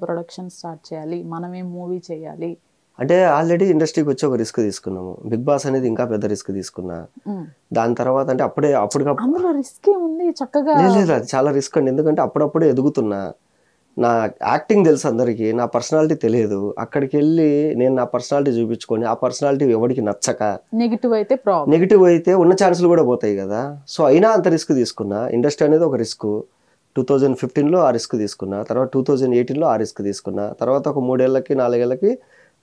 Production start చేయాలి, మనమే movie చేయాలి అంటే ఆల్రెడీ ఇండస్ట్రీకి వచ్చి ఒక రిస్క్ తీసుకున్నాము. బిగ్ బాస్ అనేది ఇంకా పెద్ద రిస్క్ తీసుకున్నా. దాని తర్వాత అంటే అప్పటికప్పుడు అందులో రిస్క్ ఉంది చక్కగా. లేదు, అది చాలా రిస్క్ అండి. ఎందుకంటే అప్పుడప్పుడే ఎదుగుతున్నా. నా యాక్టింగ్ తెలుసు అందరికీ, నా పర్సనాలిటీ తెలియదు. అక్కడికి వెళ్ళి నేను నా పర్సనాలిటీ చూపించుకొని ఆ పర్సనాలిటీ ఎవరికి నచ్చక నెగిటివ్ అయితే ఉన్న ఛాన్సులు కూడా పోతాయి కదా. సో అయినా అంత రిస్క్ తీసుకున్నా. ఇండస్ట్రీ అనేది ఒక రిస్క్. 2015లో ఆ రిస్క్ తీసుకున్నా, తర్వాత 2018లో ఆ రిస్క్ తీసుకున్నా, తర్వాత ఒక 3 ఏళ్ళకి 4 ఏళ్ళకి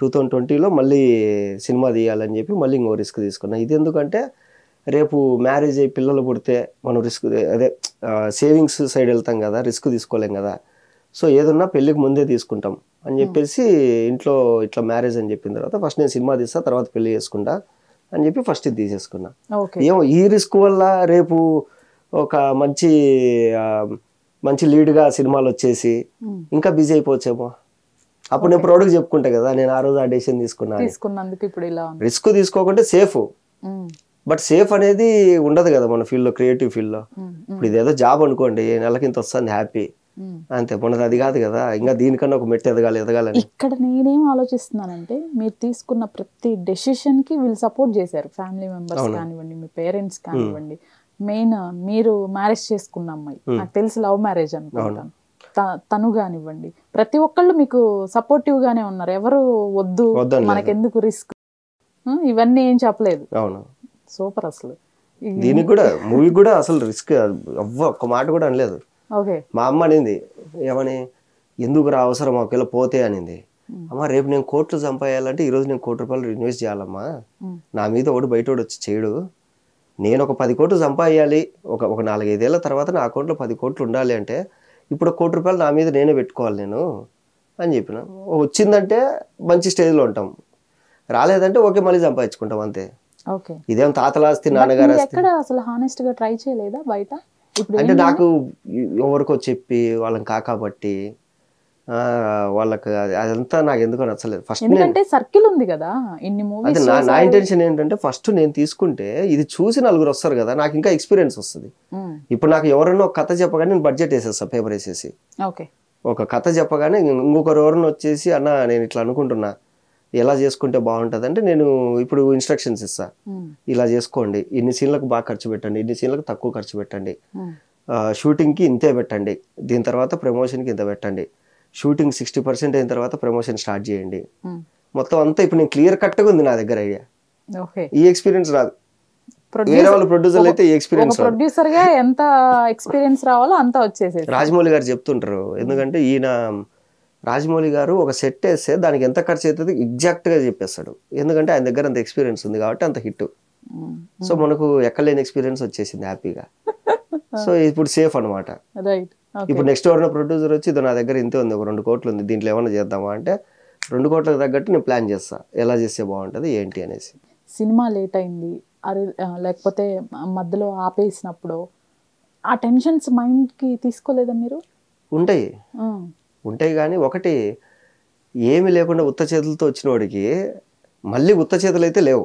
2020లో మళ్ళీ సినిమా తీయాలని చెప్పి మళ్ళీ ఇంకో రిస్క్ తీసుకున్నా. ఇది ఎందుకంటే రేపు మ్యారేజ్ అయ్యి పిల్లలు పుడితే మనం రిస్క్ అదే సేవింగ్స్ సైడ్ వెళ్తాం కదా, రిస్క్ తీసుకోలేం కదా. సో ఏదన్నా పెళ్ళికి ముందే తీసుకుంటాం అని చెప్పేసి ఇంట్లో ఇట్లా మ్యారేజ్ అని చెప్పిన తర్వాత ఫస్ట్ నేను సినిమా తీస్తా, తర్వాత పెళ్లి చేసుకుంటా అని చెప్పి ఫస్ట్ ఇది తీసేసుకున్నా. ఏమో ఈ రిస్క్ వల్ల రేపు ఒక మంచి లీడ్గా సినిమాలు వచ్చేసి ఇంకా బిజీ అయిపోవచ్చేమో. అప్పుడు నేను ప్రౌడ్గా చెప్పుకుంటా కదా, నేను ఆ రోజు ఆ డెసిషన్ తీసుకున్నందుకు. ఇప్పుడు ఇలా రిస్క్ తీసుకోకుంటే సేఫ్, బట్ సేఫ్ అనేది ఉండదు కదా మన ఫీల్డ్లో, క్రియేటివ్ ఫీల్డ్లో. ఇప్పుడు ఇదేదో జాబ్ అనుకోండి, నెలకి ఇంత వస్తుంది హ్యాపీ అంతే, మనది అది కాదు కదా. ఇంకా దీనికన్నా ఒక మెట్టు ఎదగాలని. ఇక్కడ నేనేం ఆలోచిస్తున్నానంటే, మీరు తీసుకున్న ప్రతి డెసిషన్ కి వీళ్ళు సపోర్ట్ చేశారు. ఫ్యామిలీ మెంబర్స్ కానివ్వండి, మీ పేరెంట్స్ కానివ్వండి, మెయిన్ మీరు మ్యారేజ్ చేసుకున్న అమ్మాయి, నాకు తెలిసి లవ్ మ్యారేజ్ అనుకుంటాను, తను కానివ్వండి, ప్రతి ఒక్కళ్ళు మీకు సపోర్టివ్ గానే ఉన్నారు. ఎవరు వద్దు మనకెందుకు రిస్క్ ఇవన్నీ ఏం చెప్పలేదు. సూపర్. అసలు దీనికి కూడా మూవీ కూడా అసలు రిస్క్ ఒక్క మాట కూడా అనలేదు. మా అమ్మ అనింది, ఏమని, ఎందుకు రా అవసరం ఒకవేళ పోతే అనింది. అమ్మ రేపు నేను కోట్లు సంపాదించాలంటే ఈరోజు నేను ₹1 కోట్లు ఇన్వెస్ట్ చేయాలమ్మా. నా మీద బయట వచ్చి చేయడు. నేను ఒక 10 కోట్లు సంపాదించాలి, ఒక 4-5 ఏళ్ళ తర్వాత నా అకౌంట్లో 10 కోట్లు ఉండాలి అంటే ఇప్పుడు ₹1 నా మీద నేనే పెట్టుకోవాలి నేను అని చెప్పిన. వచ్చిందంటే మంచి స్టేజ్లో ఉంటాం, రాలేదంటే ఓకే మళ్ళీ సంపాదించుకుంటాం అంతే. ఇదేం తాతలాస్తి నాన్నగారు అసలు హానెస్ట్ గా ట్రై చేయలేదా బయట? అంటే నాకు ఎవరికో చెప్పి వాళ్ళని కాకబట్టి వాళ్ళకి అదంతా నాకు ఎందుకో నచ్చలేదు. ఫస్ట్ సర్కిల్ ఉంది కదా, అదే నా ఇంటెన్షన్ ఏంటంటే ఫస్ట్ నేను తీసుకుంటే ఇది చూసి నలుగురు వస్తారు కదా, నాకు ఇంకా ఎక్స్పీరియన్స్ వస్తుంది. ఇప్పుడు నాకు ఎవరైనా ఒక కథ చెప్పగానే నేను బడ్జెట్ వేసేస్తాను, పేపర్ వేసేసి ఒక కథ చెప్పగానే ఇంకొకరు ఎవరైనా వచ్చేసి అన్న నేను ఇట్లా అనుకుంటున్నా, ఎలా చేసుకుంటే బాగుంటుంది అంటే నేను ఇప్పుడు ఇన్స్ట్రక్షన్స్ ఇస్తా, ఇలా చేసుకోండి, ఇన్ని సీన్లకు బాగా ఖర్చు పెట్టండి, ఇన్ని సీన్లకు తక్కువ ఖర్చు పెట్టండి, షూటింగ్కి ఇంతే పెట్టండి, దీని తర్వాత ప్రమోషన్కి ఇంత పెట్టండి, షూటింగ్ 60% అయిన తర్వాత ప్రమోషన్ స్టార్ట్ చేయండి. మొత్తం అంతా ఇప్పుడు నేను క్లియర్ కట్గా ఉంది నా దగ్గర ఐడియా. ఈ ఎక్స్పీరియన్స్ రాదు, వేరే వాళ్ళు ప్రొడ్యూసర్ అయితే ఈ ఎక్స్పీరియన్స్ ప్రొడ్యూసర్ గా ఎంత ఎక్స్పీరియన్స్ రావాలో అంత వచ్చేసి రాజమౌళి గారు చెప్తుంటారు. ఎందుకంటే రాజమౌళి గారు ఒక సెట్ వేస్తే దానికి ఎంత ఖర్చు అవుతుంది ఎగ్జాక్ట్గా చెప్పేస్తాడు. ఎందుకంటే ఆయన దగ్గర అంత ఎక్స్పీరియన్స్ ఉంది కాబట్టి అంత హిట్. సో మనకు ఎక్కలేని ఎక్స్పీరియన్స్ వచ్చేసింది హ్యాపీగా. సో ఇప్పుడు సేఫ్ అనమాట. ఇప్పుడు నెక్స్ట్ ఎవరైనా ప్రొడ్యూసర్ వచ్చి ఇది నా దగ్గర ఇంతే ఉంది, ఒక 2 కోట్లు ఉంది, దీంట్లో ఏమైనా చేద్దామా అంటే 2 కోట్లకు తగ్గట్టు నేను ప్లాన్ చేస్తా, ఎలా చేస్తే బాగుంటుంది ఏంటి అనేసి. సినిమా లేట్ అయింది లేకపోతే మధ్యలో ఆపేసినప్పుడు ఆ టెన్షన్స్ మైండ్కి తీసుకోలేదా మీరు? ఉంటాయి కానీ ఒకటి ఏమి లేకుండా ఉత్త చేతులతో వచ్చిన వాడికి మళ్ళీ ఉత్త చేతులు అయితే లేవు,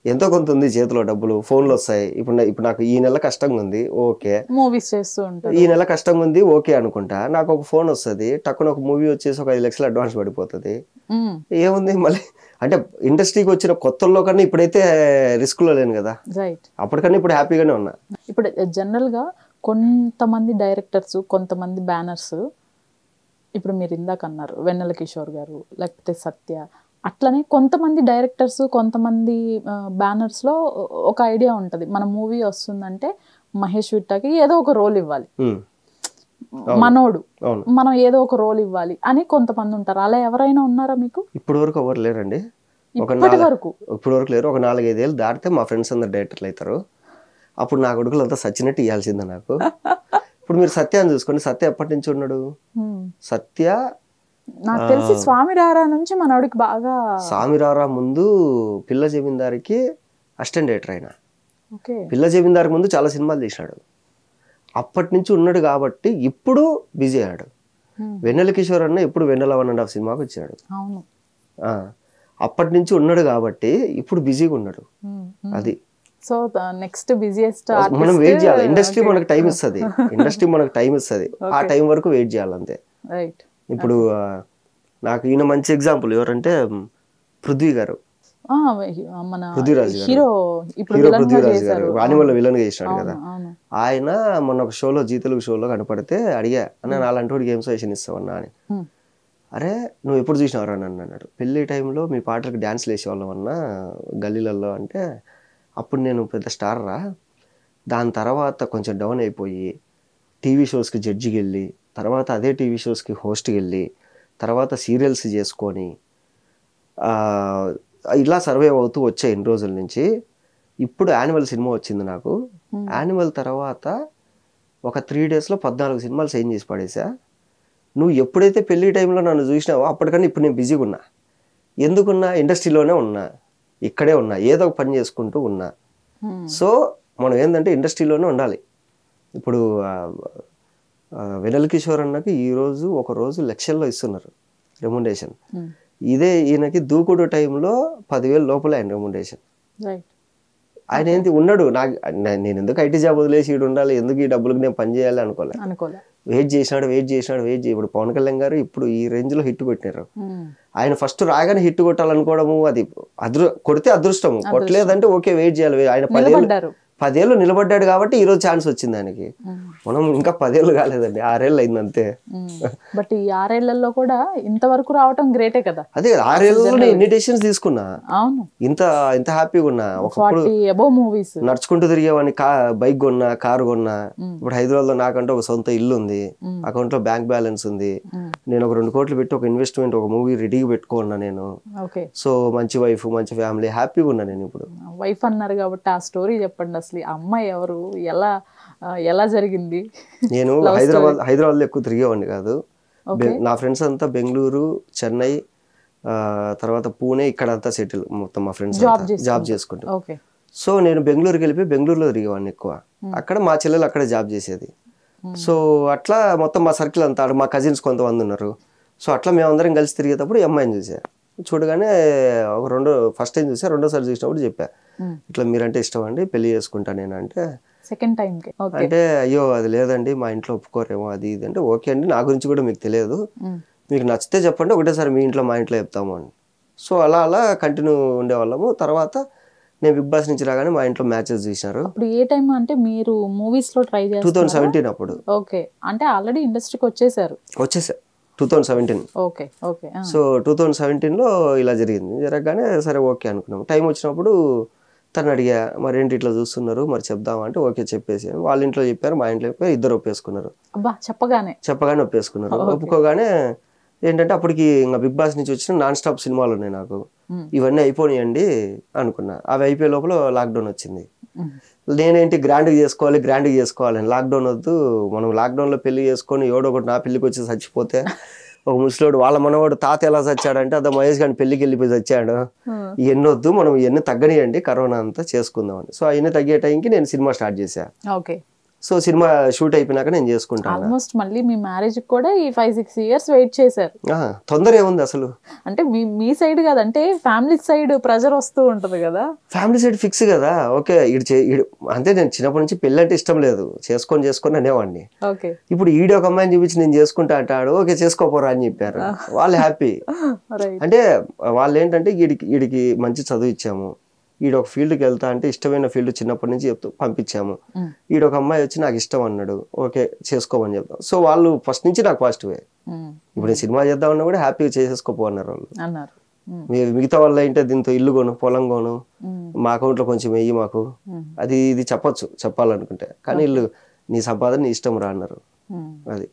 ఎంతో కొంత ఉంది చేతిలో, డబ్బులు ఫోన్లు వస్తాయి. ఇప్పుడు నాకు ఈ నెల కష్టంగా ఉంది, ఓకే మూవీస్ చేస్తూ ఉంటాను, ఈ నెల కష్టంగా ఉంది ఓకే అనుకుంటా, నాకు ఒక ఫోన్ వస్తుంది, టక్కున ఒక మూవీ వచ్చేసి ఒక 5 లక్షలు అడ్వాన్స్ పడిపోతుంది, ఏముంది మళ్ళీ. అంటే ఇండస్ట్రీకి వచ్చిన కొత్తల్లో కన్నా ఇప్పుడైతే రిస్క్ లో లేను కదా, అప్పటికన్నా ఇప్పుడు హ్యాపీగానే ఉన్నా. ఇప్పుడు జనరల్ గా కొంతమంది డైరెక్టర్స్, కొంతమంది బ్యానర్స్, ఇప్పుడు మీరు ఇందాక అన్నారు వెన్నెల కిషోర్ గారు లేకపోతే సత్య, అట్లనే కొంతమంది డైరెక్టర్స్, కొంతమంది బ్యానర్స్లో ఒక ఐడియా ఉంటుంది, మన మూవీ వస్తుందంటే మహేష్ విట్టాకి ఏదో ఒక రోల్ ఇవ్వాలి, మనోడు మనం ఏదో ఒక రోల్ ఇవ్వాలి అని కొంతమంది ఉంటారు. అలా ఎవరైనా ఉన్నారా మీకు? ఇప్పటి వరకు ఎవరు లేరండి. ఇప్పటి వరకు లేరు. ఒక 4-5 ఏళ్ళు దాటితే మా ఫ్రెండ్స్ అందరు డైరెక్టర్లు అవుతారు. అప్పుడు నా కొడుకులు అంతా సచ్చినట్టు ఇవ్వాల్సిందే నాకు. ఇప్పుడు మీరు సత్యాన్ని చూసుకోండి, సత్య ఎప్పటి నుంచి ఉన్నాడు? సత్య నాకు తెలిసి స్వామిరారా నుంచి మనోడికి బాగా, స్వామిరారా ముందు పిల్ల జమీందారికి అసిస్టెంట్ డైరెక్టర్ అయినా, పిల్ల జమీందారికి ముందు చాలా సినిమాలు తీసినాడు, అప్పటి నుంచి ఉన్నాడు కాబట్టి ఇప్పుడు బిజీ అయ్యాడు. వెన్నెల కిషోర్ అన్న ఇప్పుడు వెన్నెల 1.5 సినిమాకి వచ్చాడు, అప్పటి నుంచి ఉన్నాడు కాబట్టి ఇప్పుడు బిజీగా ఉన్నాడు. అది సో నెక్స్ట్ బిజియెస్ట్ మనం వెయిట్ చేయాలి, ఇండస్ట్రీ మనకు టైం ఇస్తుంది, ఆ టైం వరకు వెయిట్ చేయాలి అంతే. రైట్. ఇప్పుడు నాకు ఈయన మంచి ఎగ్జాంపుల్ ఎవరంటే పృథ్వీ గారు, మన పృథ్వీరాజ్ గారు, హీరో ఇప్పుడు హీరో విలన్ గా పృథ్వీరాజ్ గారు చేశారు. యానిమల్ లో విలన్ గా చేసినాడు కదా. అవును ఆయన మొన్న ఒక షోలో, జీ తెలుగు షోలో కనపడితే అడిగా, అన్న నాలాంటి వాడికి ఏం సజెషన్ ఇస్తావన్నా అని. అరే నువ్వు ఎప్పుడు చూసినావు అని అన్నాడు. పెళ్లి టైంలో మీ పాటలకు డ్యాన్స్లు వేసేవాళ్ళం అన్నా గల్లీలలో అంటే, అప్పుడు నేను పెద్ద స్టార్ రా, దాని తర్వాత కొంచెం డౌన్ అయిపోయి టీవీ షోస్కి జడ్జికి వెళ్ళి, తర్వాత అదే టీవీ షోస్కి హోస్ట్కి వెళ్ళి, తర్వాత సీరియల్స్ చేసుకొని ఇలా సర్వైవ్ అవుతూ వచ్చాయి ఇన్ని రోజుల నుంచి. ఇప్పుడు యానిమల్ సినిమా వచ్చింది నాకు. యానిమల్ తర్వాత ఒక 3 daysలో 14 సినిమాలు సైన్ చేసి పడేసా. నువ్వు ఎప్పుడైతే పెళ్లి టైంలో నన్ను చూసినావో అప్పటికన్నా ఇప్పుడు నేను బిజీగా ఉన్నా. ఎందుకున్నా? ఇండస్ట్రీలోనే ఉన్నా, ఇక్కడే ఉన్నా, ఏదో ఒక పని చేసుకుంటూ ఉన్నా. సో మనం ఏంటంటే ఇండస్ట్రీలోనే ఉండాలి. ఇప్పుడు వెన్నెల కిషోర్ అన్నకి ఈరోజు ఒక రోజు లక్షల్లో ఇస్తున్నారు రెమ్యునరేషన్. ఇదే ఈయనకి దూకుడు టైంలో 10,000 లోపలే ఆయన రెమ్యునరేషన్. ఆయన ఏంటి ఉన్నాడు. నేను ఎందుకు ఐటీ జాబ్ వదిలేసి ఈడు ఉండాలి, ఎందుకు ఈ డబ్బులకు నేను పని చేయాలి అనుకోలే. వెయిట్ చేసినాడు. ఇప్పుడు పవన్ కళ్యాణ్ గారు ఇప్పుడు ఈ రేంజ్ లో హిట్ కొట్టినారు. ఆయన ఫస్ట్ రాగానే హిట్ కొట్టాలనుకోవడము, అది కొడితే అదృష్టము, కొట్టలేదంటే ఓకే వెయిట్ చేయాలి. ఆయన 10 ఏళ్ళు నిలబడ్డాడు కాబట్టి ఈ రోజు ఛాన్స్ వచ్చింది ఆయనకి. మనం ఇంకా 10 ఏళ్ళు కాలేదండి, 6 ఏళ్ళు అయింది అంతే. బట్ ఈ 6 ఏళ్లలో కూడా ఇంతవరకు రావటం గ్రేటే కదా. అదే 6 ఏళ్ళలో నేను ఎన్ని డెసిషన్స్ తీసుకున్నా, ఇంత హ్యాపీగా ఉన్నా. ఒకప్పుడు నడుచుకుంటూ తిరిగేవాడిని, బైక్ కొన్నా, కారు కొన్నా. ఇప్పుడు హైదరాబాద్ లో నాకంటే ఒక సొంత ఇల్లు ఉంది, అకౌంట్ లో బ్యాంక్ బ్యాలెన్స్ ఉంది. నేను ఒక 2 కోట్లు పెట్టి ఒక ఇన్వెస్ట్మెంట్, ఒక మూవీ రెడీగా పెట్టుకున్నా నేను. సో మంచి వైఫ్, మంచి ఫ్యామిలీ, హ్యాపీగా ఉన్నా నేను ఇప్పుడు. వైఫ్ అన్నారు కాబట్టి ఆ స్టోరీ చెప్పండి. అసలు అమ్మాయి ఎవరు, ఎలా జరిగింది? నేను హైదరాబాద్ లో ఎక్కువ తిరిగేవాడిని కాదు. నా ఫ్రెండ్స్ అంతా బెంగళూరు, చెన్నై, తర్వాత పూణే, ఇక్కడ అంతా సెటిల్ మొత్తం మా ఫ్రెండ్స్ జాబ్ చేసుకుంటారు. సో నేను బెంగళూరుకి వెళ్ళిపోయి బెంగళూరులో తిరిగేవాడిని ఎక్కువ. అక్కడ మా చెల్లెలు అక్కడే జాబ్ చేసేది. సో అట్లా మొత్తం మా సర్కిల్ అంతా, మా కజిన్స్ కొంతమంది ఉన్నారు. సో అట్లా మేమందరం కలిసి తిరిగేటప్పుడు ఈ అమ్మాయిని చూసా. చూడగానే ఫస్ట్ టైం చూసా, రెండోసారి చూసినప్పుడు చెప్పా, ఇట్లా మీరంటే ఇష్టం అండి, పెళ్లి చేసుకుంటా నేను అంటే. సెకండ్ టైం అంటే అయ్యో అది లేదండి, మా ఇంట్లో ఒప్పుకోరేమో, అది ఇది అంటే. ఓకే అండి, నా గురించి కూడా మీకు తెలియదు, మీకు నచ్చితే చెప్పండి, ఒకటేసారి మీ ఇంట్లో మా ఇంట్లో చెప్తాము అని. సో అలా కంటిన్యూ ఉండేవాళ్ళము. తర్వాత నేను బిగ్ బాస్ నుంచి రాగానే మా ఇంట్లో మ్యాచెస్ చూసినారు. అప్పుడు ఏ టైం అంటే మీరు మూవీస్ లో ట్రై చేస్తారు? 2017 అప్పుడు. ఓకే, అంటే ఆల్రెడీ ఇండస్ట్రీకి వచ్చేసా 2017. ఓకే. సో 2017లో ఇలా జరిగింది. జరగగానే సరే ఓకే అనుకున్నాం. టైం వచ్చినప్పుడు తను అడిగా, మరి ఏంటి ఇట్లా చూస్తున్నారు, మరి చెప్దామంటే ఓకే చెప్పేసి. వాళ్ళ ఇంట్లో చెప్పారు, మా ఇంట్లో చెప్పారు, ఇద్దరు ఒప్పేసుకున్నారు. చెప్పగానే ఒప్పేసుకున్నారు. ఒప్పుకోగానే ఏంటంటే అప్పటికి ఇంకా బిగ్ బాస్ నుంచి వచ్చిన నాన్ స్టాప్ సినిమాలు ఉన్నాయి నాకు. ఇవన్నీ అయిపోయినాయండి అనుకున్నా. అవి అయిపోయే లోపల లాక్డౌన్ వచ్చింది. నేనేంటి గ్రాండ్గా చేసుకోవాలని, లాక్డౌన్ వద్దు, మనం లాక్డౌన్లో పెళ్లి చేసుకొని ఎవడో ఒకటి నా పెళ్లికి వచ్చి చచ్చిపోతే, ఒక ముసలోడు వాళ్ళ మనవాడు తాత ఎలా చచ్చాడంటే అదే మహేష్ గారిని పెళ్లికి వెళ్ళిపోయి చచ్చాడు, ఇవన్నీ వద్దు, మనం ఇవన్నీ తగ్గనియండి, కరోనా అంతా చేసుకుందామని. సో అవన్నీ తగ్గే టైంకి నేను సినిమా స్టార్ట్ చేశా. సో సినిమా షూట్ అయిపోయినాక నేను చేసుకుంటాను. ఆల్మోస్ట్ మళ్ళీ మీ మ్యారేజ్ కూడా ఈ 5-6 years వెయిట్ చేశారు. తొందర ఏముంది అసలు? అంటే మీ సైడ్ కాదంటే ఫ్యామిలీ సైడ్ ప్రెజర్ వస్తూ ఉంటది కదా. ఫ్యామిలీ సైడ్ ఫిక్స్ కదా. ఓకే అంటే నేను చిన్నప్పటి నుంచి పెళ్ళి అంటే ఇష్టం లేదు, చేసుకొని అనేవాడిని. ఇప్పుడు ఈడో ఒక అమ్మాయిని చూపించి నేను చేసుకుంటా అంటాడు, ఓకే చేసుకోపోరా అని చెప్పారు. వాళ్ళు హ్యాపీ. అంటే వాళ్ళు ఏంటంటే వీడికి మంచి చదువు ఇచ్చాము, ఈడ ఒక ఫీల్డ్కి వెళ్తా అంటే ఇష్టమైన ఫీల్డ్ చిన్నప్పటి నుంచి పంపించాము. ఈడ ఒక అమ్మాయి వచ్చి నాకు ఇష్టం అన్నాడు, ఓకే చేసుకోమని చెప్తాం. సో వాళ్ళు ఫస్ట్ నుంచి నాకు పాజిటివే. ఇప్పుడు నేను సినిమా చేద్దామన్నా కూడా హ్యాపీగా చేసేసుకోపో అన్నారు వాళ్ళు. మిగతా వాళ్ళు ఏంటంటే దీంతో ఇల్లు కొను, పొలం కొను, మా అకౌంట్లో కొంచెం వెయ్యి మాకు, అది ఇది చెప్పాలనుకుంటే. కానీ వీళ్ళు నీ సంపాదన నీ ఇష్టం రా అన్నారు. అది